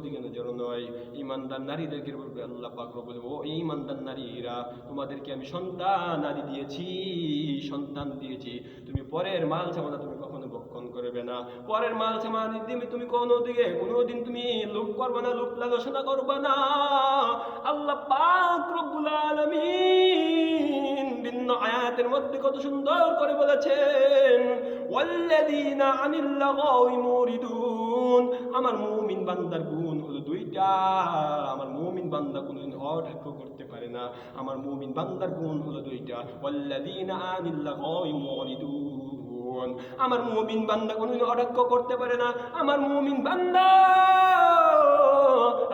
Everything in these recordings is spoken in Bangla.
দিকে নজর নয়। ঈমানদার নারীদেরকে বলবে আল্লাহ পাক রব্বুল ও ঈমানদার নারীরা, তোমাদেরকে আমি সন্তানাদি দিয়েছি, সন্তান দিয়েছি, তুমি পরের মাল সামানা তুমি কখনো ভক্ষণ করবে না, পরের মাল সামানা দিয়ে তুমি কোনোদিন তুমি লোভ করবে না, লোভ লালসা করবে না। আল্লাহ পাক রব্বুল আলামিন ভিন্ন আয়াতের মধ্যে কত সুন্দর করে বলেছেন, ওয়াল্লাযীনা আনিল লাগাওয়ি মুরিদুন। আমার মুমিন বান্দার গুণ হলো দুইটা। আমার মুমিন বান্দা কোনদিন অঢাক্য করতে পারে না। আমার মুমিন বান্দার গুণ হলো দুইটা, ওয়াল্লাযীনা আনিল লাগাওয়ি মুরিদুন। আমার মুমিন বান্দা কোনদিন অঢাক্য করতে পারে না। আমার মুমিন বান্দা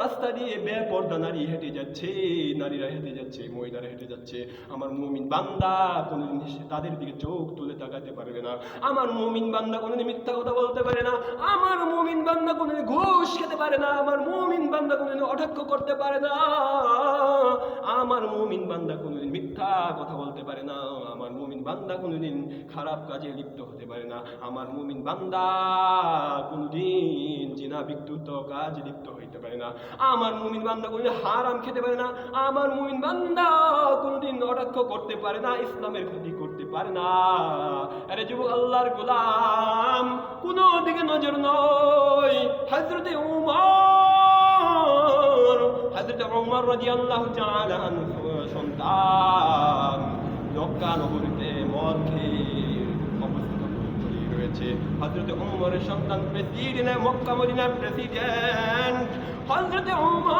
রাস্তা দিয়ে বেপরদা নারী হেঁটে যাচ্ছে, নারীরা হেঁটে যাচ্ছে, মহিলারা হেঁটে যাচ্ছে, আমার মুমিন বান্দা কোনোদিন তাদের দিকে চোখ তুলে তাকাতে পারবে না। আমার মুমিন বান্দা কোনোদিন মিথ্যা কথা বলতে পারে না। আমার মুমিন বান্দা কোনোদিন ঘুষ খেতে পারে না। আমার মুমিন বান্দা কোনোদিন অঢাক্য করতে পারে না। আমার মুমিন বান্দা কোনোদিন মিথ্যা কথা বলতে পারে না। আমার মুমিন বান্দা কোনোদিন খারাপ কাজে লিপ্ত হতে পারে না। আমার মুমিন বান্দা কোনোদিন জিনা বিদ্যুৎ কাজে লিপ্ত হইতে পারে না। আমার মুমিন বান্দা কোনোদিন হারাম খেতে পারে না। আমার মুমিন বান্দা কোনোদিন অঢাক্য করতে পারে না, ইসলামের ক্ষতি করতে পারে না। আরে যুবক আল্লাহর গোলাম, কোনো দিকে নজর নয়। হযরতে ওমর রাদিয়াল্লাহু তাআলা আনহু সন্তান মক্কা নগরীতে মদ খেয়ে অবস্থিত রয়েছে। হযরতে ওমরের সন্তান প্রেসিডেন্ট, মক্কা মদিনার প্রেসিডেন্ট হযরতে ওমর।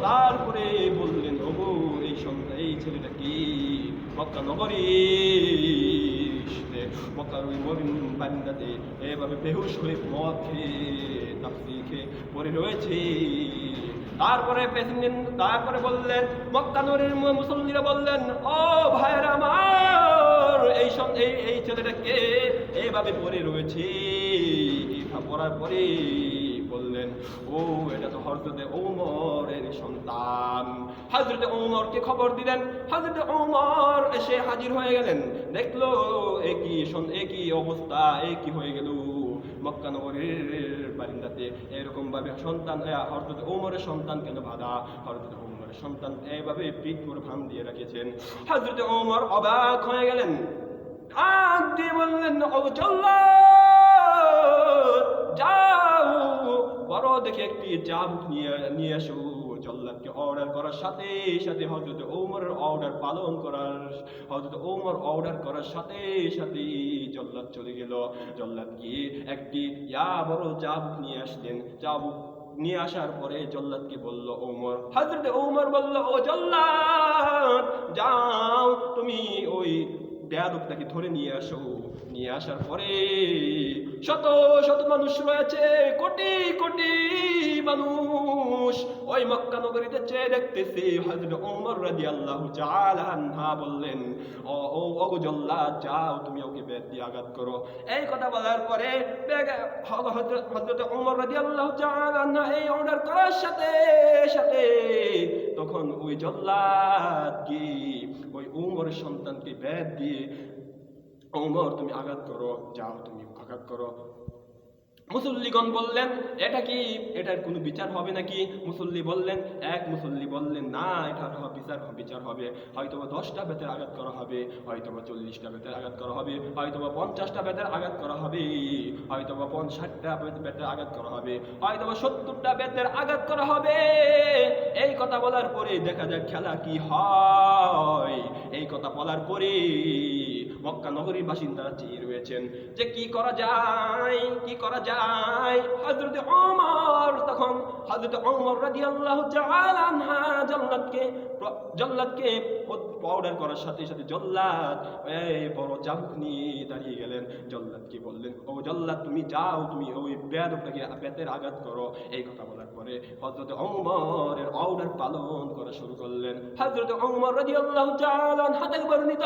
তারপরে বললেন, ওগো এই ছেলেটা কি মক্কা নগরী মক্কার ওই মমিন বান্দাতে এভাবে বেহুশ হয়ে মদ খেয়ে তাফসীর খেয়ে পড়ে রয়েছে। তারপরে বললেন, মক্কা নগরীর মুসল্লিরা বললেন, ও ভাইরা আমার, এই ছেলেটাকে এইভাবে পড়ে রয়েছে। পড়ার পরে বললেন, ও এটা তো হযরতে ওমরের সন্তান। হযরতে ওমরকে খবর দিলেন। হযরতে ওমর এসে হাজির হয়ে গেলেন। দেখলো একই অবস্থা, একই হয়ে গেল। মক্কা নগরীর বারিন্দাতে এরকম ভাবে সন্তান, হযরতে ওমরের সন্তান কেন বাধা? হযরতে ওমরের সন্তান এইভাবে পিঠ করে ভাম দিয়ে রাখিয়েছেন। হযরতে ওমর অবাক হয়ে গেলেন। ডাক দিয়ে বললেন, ও জল্লাদ, যাও বড় দেখে একটি চাবুক নিয়ে আসো। জল্লাদকে অর্ডার করার সাথে সাথে হযরতে ওমরের অর্ডার করার সাথে সাথে জল্লাদ চলে গেল। জল্লাদ গিয়ে একটি বড় চাবুক নিয়ে আসলেন। চাবুক নিয়ে আসার পরে জল্লাদকে বলল ওমর। হযরতে ওমর বলল, ও জল্লাদ, যাও তুমি ওই বেয়াদবটাকে ধরে নিয়ে আসো। নিয়ে আসার পরে শত শত মানুষ রয়েছে, কোটি কোটি মানুষ ওই মক্কা নগরীতে চেয়ে দেখতেছে। হযরত ওমর রাদিয়াল্লাহু তাআলা আনহু বললেন, ও জল্লাদ, যাও তুমি ওকে বেত দিয়ে আঘাত করো। এই কথা বলার পরে হযরত ওমর রাদিয়াল্লাহু তাআলা আনহু এই অর্ডার করার সাথে সাথে তখন ওই জল্লাদ কি ওই ওমরের সন্তানকে বেত দিয়ে, ওমর তুমি আঘাত করো, যাও তুমি আঘাত করো। মুসল্লিগণ বললেন, এটার কোনো বিচার হবে নাকি? এক মুসল্লি বললেন, না, এটা বিচার হবে। হয়তোবা 10টা বেতের আঘাত করা হবে, হয়তোবা 40টা বেতের আঘাত করা হবে, হয়তোবা 50টা বেতের আঘাত করা হবে, হয়তোবা 60টা বেতের আঘাত করা হবে, হয়তোবা 70টা বেতের আঘাত করা হবে। এই কথা বলার পরে দেখা যাক খেলা কি হয়। এই কথা বলার পরে মক্কা নগরীর বাসিন্দারা চেয়ে রয়েছেন যে কি করা যায়। হযরতে ওমর রাদিয়াল্লাহু তাআলা আনহু জল্লাদকে অর্ডার করার সাথে সাথে জল্লাদ বড় চাবুক নিয়ে দাঁড়িয়ে গেলেন। জল্লাদকে বললেন, ও জল্লাদ, তুমি যাও, তুমি ওই বেয়াদবটাকে বেতের আঘাত করো। এই কথা বলার পরে হযরতে ওমরের অর্ডার পালন করা শুরু করলেন। হযরতে ওমর রাদিয়াল্লাহু তাআলা আনহু থেকে বর্ণিত,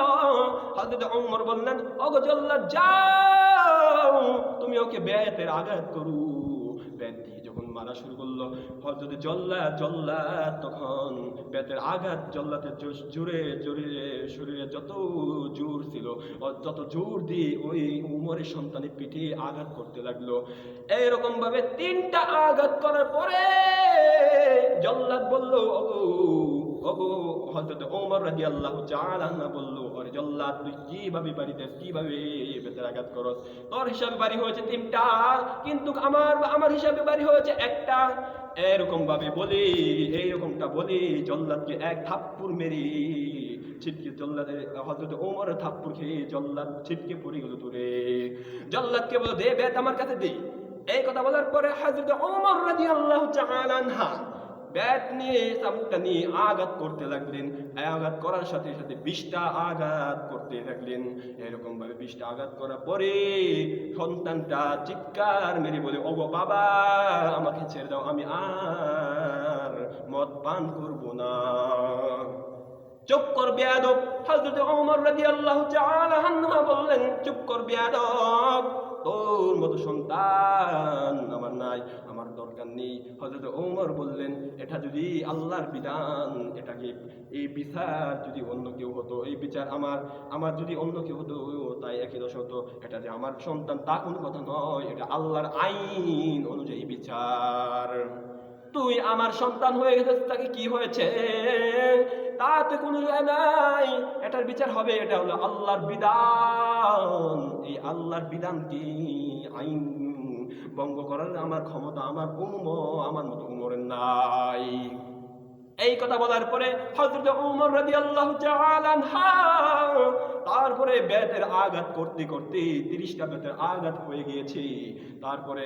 হযরতে ওমর বললেন, ও জল্লাদ, যাও তুমি ওকে বেতের আঘাত করো। বেত দিয়ে যখন মারা শুরু করলো। হযরত জল্লাদ তখন বেতের আঘাত, জল্লাদের জোরে জোরে শরীরে যত জোর ছিল যত জোর দিয়ে ওই উমরের সন্তানের পিঠে আঘাত করতে লাগলো। এইরকম ভাবে 3টা আঘাত করার পরে জল্লাদ বলল, ওগো ওগো হযরত ওমর রাদিয়াল্লাহু তাআলা আনহু বলল, ওরে জল্লাদ তুই কিভাবে বাড়িতেছ, কিভাবে বেতের আঘাত করস? তোর হিসাবে বাড়ি হয়েছে 3টা, কিন্তু আমার হিসাবে বাড়ি হয়েছে 1টা। এরকম ভাবে বলি, এইরকমটা বলি জল্লাদকে এক থাপ্পড় মেরে ছিটকে জল্লাদের হযরত ওমর থাপ্পড় খেয়ে জল্লাদ ছিটকে পড়ে গেল দূরে। জল্লাদকে বলল, দে বেত আমার কাছে দে। এই কথা বলার পরে হযরত ওমর রাদিয়াল্লাহু তাআলা আনহু ব্যাট নিয়ে চাবুকটা নিয়ে আঘাত করতে লাগলেন। আঘাত করার সাথে সাথে 20টা আঘাত করতে লাগলেন। এরকম ভাবে 20টা আঘাত করার পরে সন্তানটা চিৎকার মেরে বলে, ওগো বাবা আমাকে ছেড়ে দাও, আমি আর মদ পান করব না। চুপ কর বেয়াদব। হযরত ওমর রাদিয়াল্লাহু তাআলা আনহু বললেন, চুপ কর বেয়াদব, তোর মতো সন্তান আমার নাই, আমার দরকার নেই। হযরত ওমর বললেন, এটা যদি আল্লাহর বিধান, এটাকে এই বিচার যদি অন্য কেউ হতো, এই বিচার আমার যদি অন্য কেউ হতো তাই একই দশা হতো। এটা যে আমার সন্তান তা কোনো কথা নয়, এটা আল্লাহর আইন অনুযায়ী বিচার। তুই আমার সন্তান হয়ে গেছিস, তাকে কি হয়েছে তাতে কোনো নাই, এটার বিচার হবে, এটা হলো আল্লাহর বিধান। এই আল্লাহর বিধান কি আইন ভঙ্গ করার আমার ক্ষমতা আমার মতো উমরের নাই। এই কথা বলার পরে হযরত ওমর রাদিয়াল্লাহু তাআলা আনহু তারপরে বেতের আঘাত করতে করতে 30টা বেতের আঘাত হয়ে গিয়েছে। তারপরে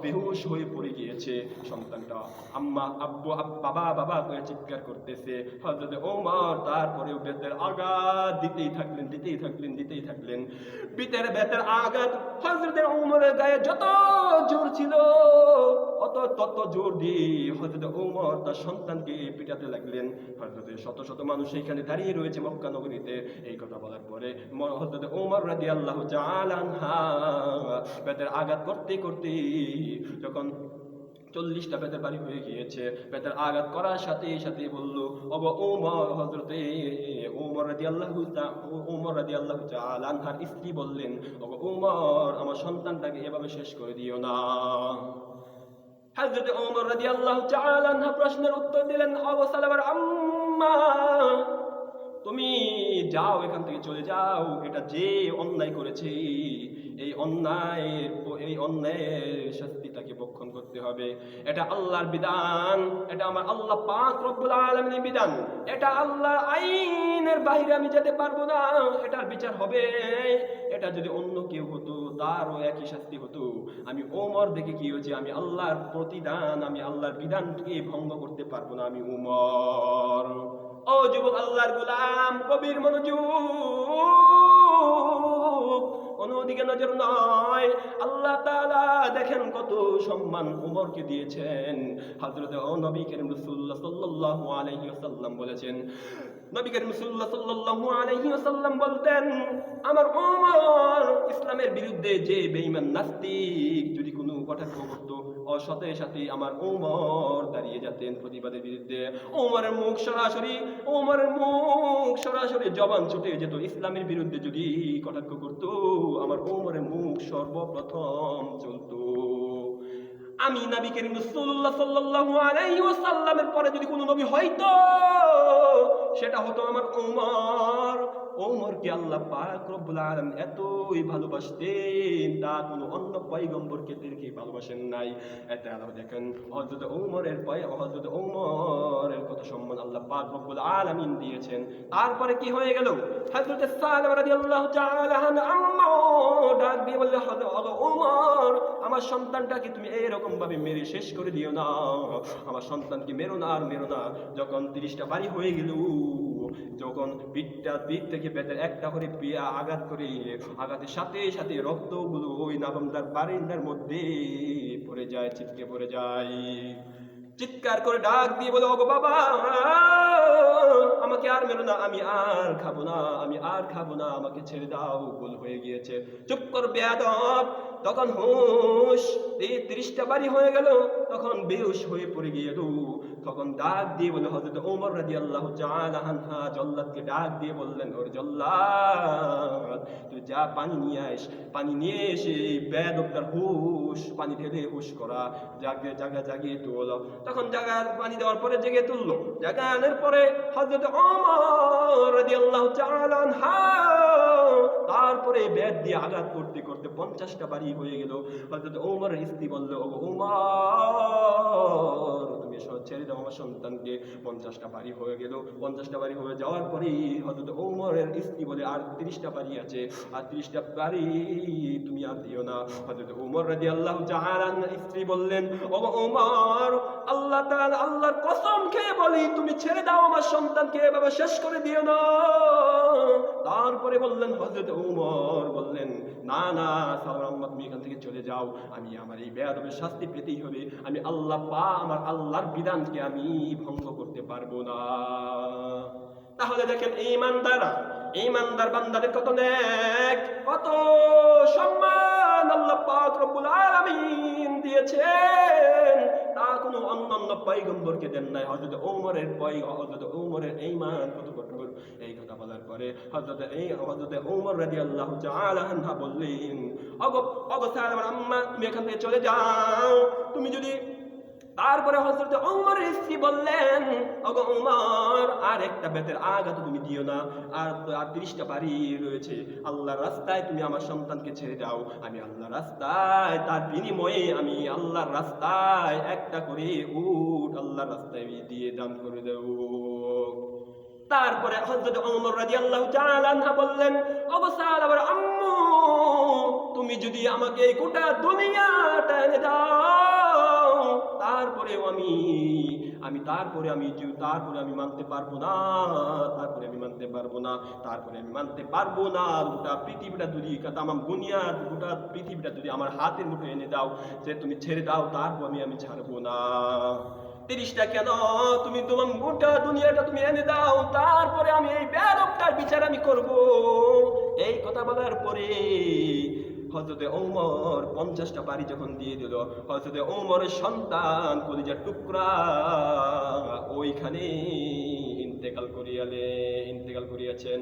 বেহুশ হয়ে পড়ে গিয়েছে সন্তানটা। আম্মা আব্বু বাবা বাবা করে চিৎকার করতেছে। হযরত ওমর তারপরেও বেতের আঘাত দিতেই থাকলেন। বেতের আঘাত হযরত ওমরের গায়ে যত জোর ছিল তত জোর দিয়ে হযরত ওমর তার সন্তানকে পিটাতে লাগলেন। শত শত মানুষ সেইখানে দাঁড়িয়ে রয়েছে মক্কা নগরীতে। এই কথা বলার পরে হযরত ওমর রাদিয়াল্লাহু তাআলা আনহু বেতের আঘাত করতে করতে যখন 40টা বেতের বাড়ি হয়ে গিয়েছে, বেতের আঘাত করার সাথে সাথে বলল, ওগো ওমর, হযরতে ওমর রাদিয়াল্লাহু তাআলা আনহার স্ত্রী বললেন, ওগো ওমর, আমার সন্তানটাকে এভাবে শেষ করে দিও না। হযরত ওমর রাদিয়াল্লাহু তাআলা আনহু প্রশ্নের উত্তর দিলেন, ওগো সালামার আম্মা, তুমি যাও, এখান থেকে চলে যাও। এটা যে অন্যায় করেছে এই অন্যায়ের শাস্তি তাকে ভক্ষণ করতে হবে। এটা আল্লাহর বিধান, এটা আমার আল্লাহ পাক রব্বুল আলামিনের বিধান, এটা আল্লাহর আইনের বাইরে আমি যেতে পারবো না, এটার বিচার হবে। এটা যদি অন্য কেউ হতো তারও একই শাস্তি হতো। আমি ওমর দেখে কি হয়েছে, আমি আল্লাহর প্রতিদান, আমি আল্লাহর বিধানকে ভঙ্গ করতে পারবো না, আমি ওমর। ও যুবক আল্লাহর গোলাম, কবির মনোযোগ, অন্যদিকে নজর নয়। আল্লাহ তাআলা দেখেন কত সম্মান ওমরকে দিয়েছেন। হযরত নবী করিম রাসূলুল্লাহ সাল্লাল্লাহু আলাইহি ওয়াসাল্লাম বলেছেন, নবী করিম রাসূলুল্লাহ সাল্লাল্লাহু আলাইহি ওয়াসাল্লাম বলতেন, আমার ওমর ইসলামের বিরুদ্ধে যে বেঈমান নাস্তিক যদি কোনো কটাক্ষ করত, সাথে সাথে আমার ওমর দাঁড়িয়ে যেতেন প্রতিবাদের বিরুদ্ধে। ওমরের মুখ সরাসরি জবান ছুটে যেত। ইসলামের বিরুদ্ধে যদি কটাক্ষ করত, আমার ওমরের মুখ সর্বপ্রথম চলতো। আমি নবী করিম রাসূলুল্লাহ সাল্লাল্লাহু আলাইহি ওয়াসাল্লামের পরে যদি কোনো নবী হয়তো, সেটা হতো আমার ওমর। ওমরকে আল্লাহ পাক রব্বুল আলামিন এতই ভালোবাসতেন, তা কোনো অন্য পয়গম্বরকে দেখে ভালোবাসেন নাই। এটা আল্লাহ দেখেন হযরত ওমরের কত সম্মান আল্লাহ পাক রব্বুল আলামিন দিয়েছেন। তারপরে কি হয়ে গেল, হযরত সালামা রাদিয়াল্লাহু তাআলা আম্মা ডাক দিয়ে বললেন, হযরত ওমর, আমার সন্তানটাকে তুমি এরকম ভাবে মেরে শেষ করে দিও না, আমার সন্তানকে মেরো না। যখন 30টা বাড়ি হয়ে গেল, যখন পিঠ থেকে বেতের একটা করে আঘাতের সাথে সাথে রক্তগুলো ওই নাবামদার বারিন্দার মধ্যে পড়ে যায়, ছিটকে পড়ে যায়। চিৎকার করে ডাক দিয়ে বলে, ওগো বাবা, আমাকে আর মেরো না, আমি আর খাবো না, আমাকে ছেড়ে দাও, ভুল হয়ে গিয়েছে। চুপ কর বেয়াদব। তখন হুশ, এই 30 30টা বাড়ি হয়ে গেল, তখন বেহুশ হয়ে পড়ে গেল। তখন ডাক দিয়ে বলে হযরত ওমর রাদিয়াল্লাহু তাআলা আনহু জল্লাদকে ডাক দিয়ে বললেন, ওরে জল্লাদ, তুই যা পানি নিয়ে আস, পানি নিয়ে এসে বেয়াদবটার হুশ পানি ঢেলে হুশ করা, জাগিয়ে তুল। তখন পানি দেওয়ার পরে জেগে তুললো। জাগানোর পরে হযরত ওমর রাদিয়াল্লাহু তাআলা আনহু তারপরে বেদ দিয়ে আঘাত করতে করতে 50টা বাড়ি হয়ে গেল। হযরত ওমরের স্ত্রী বলল, ও ওমর, তুমি ছেড়ে দাও আমার সন্তানকে। 50টা বাড়ি হয়ে গেল। 50টা বাড়ি হয়ে যাওয়ার পরে হযরত ওমরের স্ত্রী বলে, আর 30টা বাড়ি আছে, আর 30টা বাড়ি তুমি আর দিও না। হযরত ওমর রাদিয়াল্লাহু তাআলা স্ত্রী বললেন, ও ওমর, আল্লাহ তাআলা, আল্লাহর কসম খেয়ে বলি, তুমি ছেড়ে দাও আমার সন্তানকে, এভাবে শেষ করে দিও না। তারপরে বললেন, হযরত ওমর বললেন, না না সালমান, তুমি এখান থেকে চলে যাও, আমি আমার এই বেয়াদবের শাস্তি পেতেই হবে, আমি আমার আল্লাহর বিধানকে আমি ভঙ্গ করতে পারবো না। তাহলে দেখেন ঈমানদার বান্দাদের কত নেক, কত সম্মান আল্লাহ পাক রব্বুল আলামিন দিয়েছেন, তা কোনো অন্যান্য পয়গম্বরকে দেন নাই। হযরত ওমরের ঈমান কত কঠোর। এই কথা বলার পরে হযরত ওমর রাদিয়াল্লাহু তাআলা আনহু বললেন, ওগো সালমান আম্মা, তুমি এখান থেকে চলে যাও, তুমি যদি। তারপরে হযরত ওমরের স্ত্রী বললেন, ওগো ওমর, আর একটা বেতের আঘাত তুমি দিও না, আর 30টা বাড়ি রয়েছে, আল্লাহর রাস্তায় তুমি আমার সন্তানকে ছেড়ে দাও, আমি আল্লাহর রাস্তায়, তার বিনিময়ে আমি আল্লাহর রাস্তায় একটা করে উট আল্লাহর রাস্তায় দিয়ে দান করে দেব। তারপরে হযরত ওমর রাদিয়াল্লাহু তাআলা আনহু বললেন, ওগো সালমান আম্মু, তুমি যদি আমাকে এই গোটা দুনিয়াটা এনে দাও, তারপরে আমি মানতে পারবো না, গোটা পৃথিবীটা যদি, তামাম বুনিয়াদ, গোটা পৃথিবীটা যদি আমার হাতের মুঠোয় এনে দাও, যে তুমি ছেড়ে দাও, তারপর আমি ছাড়বো না। 30টা কেন, তুমি তোমার গোটা দুনিয়াটা তুমি এনে দাও, তারপরে আমি এই বেয়াদবটার বিচার আমি করব। এই কথা বলার পরে হযরতে ওমর 50টা বাড়ি যখন দিয়ে দিল, হযরতে ওমরের সন্তান কলিজার টুকরা ওইখানে ইন্তেকাল করিয়াছেন।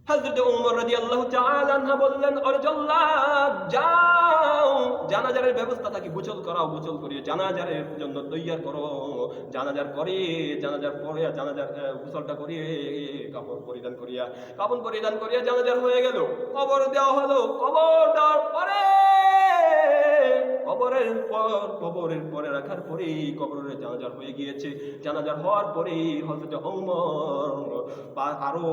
হযরতে ওমর রাদিয়াল্লাহু তাআলা আনহু বললেন, ওরে জল্লাদ, যাও, জানাজার ব্যবস্থা থাকে, গোসল করিয়ে জানাজার জন্য তৈয়ার করো। জানাজার গোসলটা করিয়ে কাপড় পরিধান করিয়া জানাজার হয়ে গেল। কবর দেওয়া হলো। কবর দেওয়ার পরে কবরের পরে রাখার পরে কবরের জানাজার হয়ে গিয়েছে। জানাজার হওয়ার পরে হযরত ওমর আরো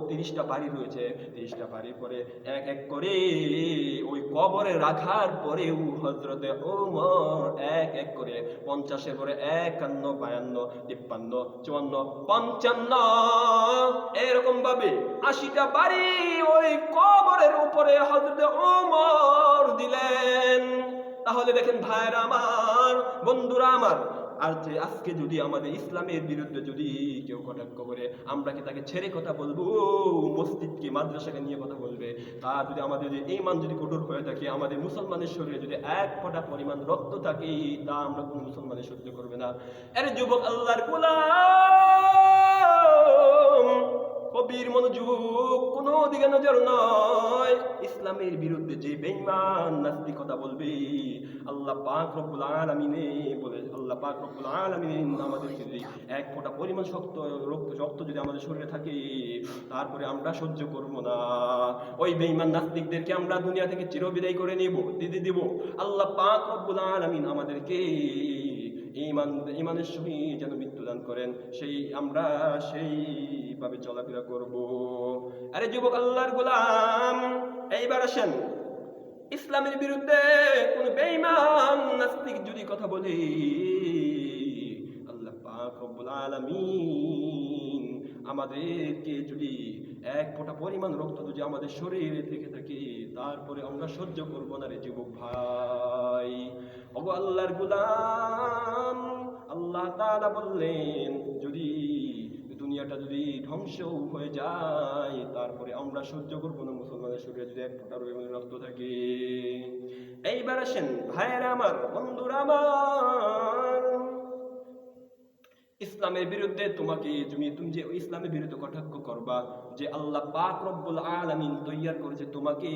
30টা বাড়ি রয়েছে, 30টা বাড়ির পরে এক এক করে ওই কবরে রাখার পরেও হযরতে ওমর এক এক করে 50-এর পরে 51, 52, 53, 54, 55 এরকম ভাবে 80টা বাড়ি ওই কবরের উপরে হযরতে ওমর দিলেন। তাহলে দেখেন ভাইরা আমার, বন্ধুরা আমার, আর যে আজকে যদি আমাদের ইসলামের বিরুদ্ধে যদি কেউ কটাক্ষ করে, আমরা কি তাকে ছেড়ে কথা বলবো? মসজিদকে, মাদ্রাসাকে নিয়ে কথা বলবে? তার যদি আমাদের যে ঈমান যদি কঠোর হয়ে থাকে, আমাদের মুসলমানের শরীরে যদি এক ফোঁটা পরিমাণ রক্ত থাকে, তা আমরা কোনো মুসলমানের সহ্য করবে না। এর যুবক আল্লাহর গোলাম, কবির মনোযোগ, কোনো দিকে নজর নয়। ইসলামের বিরুদ্ধে যে বেঈমান নাস্তিকতা বলবে, আল্লাহ পাক রব্বুল আলামিন আমাদের যদি এক ফোঁটা পরিমাণ রক্ত যদি আমাদের শরীরে থাকে, তারপরে আমরা সহ্য করব না। ওই বেঈমান নাস্তিকদেরকে আমরা দুনিয়া থেকে চিরবিদায় করে দিব। আল্লাহ পাক রব্বুল আলামিন আমাদেরকে ঈমানের সহিত যেন মৃত্যুদান করেন, আমরা সেইভাবে চলাফেরা করব। আরে যুবক আল্লাহর গোলাম, এইবার আসেন, ইসলামের বিরুদ্ধে কোন বেঈমান নাস্তিক যদি কথা বলে, আল্লাহ পাক রব্বুল আলামিন আমাদেরকে যদি এক ফোঁটা পরিমাণ রক্ত যদি আমাদের শরীরে থেকে থাকে, তারপরে আমরা সহ্য করব না রে যুবক ভাই। ওগো আল্লাহর গোলাম, আল্লাহ তাআলা বললেন, যদি দুনিয়াটা যদি ধ্বংস হয়ে যায়, তারপরে আমরা সহ্য করবো না মুসলমানের শরীরে যদি এক ফোঁটা রক্ত থাকে। এইবার আসেন ভাইয়েরা আমার, বন্ধুরা আমার, ইসলামের বিরুদ্ধে তুমি যে ইসলামের বিরুদ্ধে কটাক্ষ করবা, যে আল্লাহ পাক রব্বুল আলামিন তৈয়ার করেছে তোমাকে,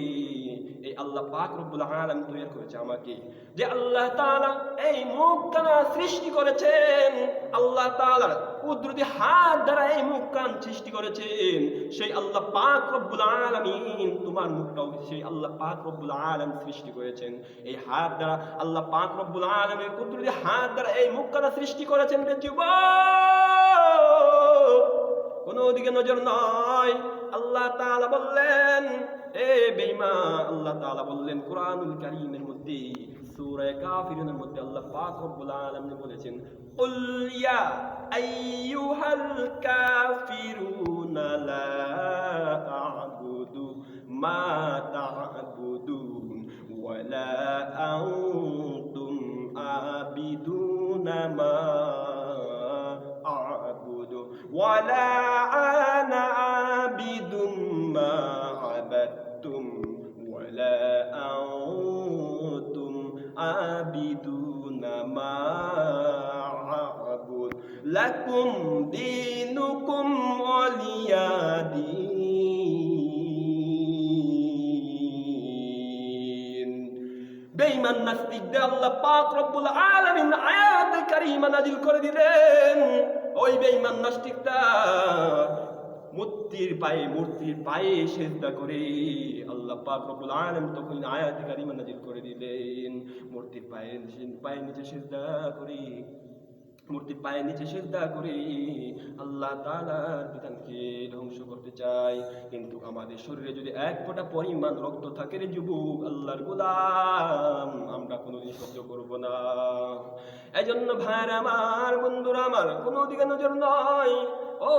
এই আল্লাহ পাক রব্বুল আলামিন তৈয়ার করেছে আমাকে, যে আল্লাহ তাআলা এই মুখখানা সৃষ্টি করেছেন, আল্লাহ তাআলার কুদরতি হাত দ্বারা এই মুখ কান সৃষ্টি করেছেন, সেই আল্লাহ পাক রব্বুল আলামিন তোমার মুখটাও সেই আল্লাহ পাক রব্বুল আলামিন সৃষ্টি করেছেন। এই হাত দ্বারা আল্লাহ পাক রব্বুল আলামিন কুদরতি হাত দ্বারা এই মুখখানা সৃষ্টি করেছেন। রে যুবক, কোন দিকে নজর নয়। আল্লাহ তাআলা বললেন, এ বেঈমান, আল্লাহ তাআলা বললেন কুরআনুল কারীমের মধ্যে সূরা কাফিরুনের মধ্যে আল্লাহ পাক রব্বুল আলামিন বলেছেন, কুল ইয়া আইয়ুহাল কাফিরুনা লা আ'বুদু মা তা'বুদুন ওয়া লা আনতুম আবিদুনা মা ولا أنا عابد ما عبدتم ولا أنتم عابدون ما أعبد لكم دينكم ولي دين। বেঈমান নাস্তিকদের আল্লাহ পাক রব্বুল আলামিন আয়াত কারীমা নাযিল করে দিলেন। ওই বেঈমান নাস্তিকটা মূর্তির পায়ে সিজদা করে আল্লাহ পাক রব্বুল আলামিন তখন আয়াত কারীমা নাযিল করে দিলেন, মূর্তির পায়ের নিচে সিজদা করে, মূর্তির পায়ের নিচে সিজদা করে আল্লাহ তাআলার বিধানকে ধ্বংস করতে চায়। কিন্তু আমাদের শরীরে যদি এক ফোঁটা পরিমাণ রক্ত থাকে রে যুবক, আল্লাহর গোলাম, আমরা কোনোদিন সহ্য করব না। এজন্য ভাইরা আমার, বন্ধুরা আমার, কোনো দিকে নজর নয়। ও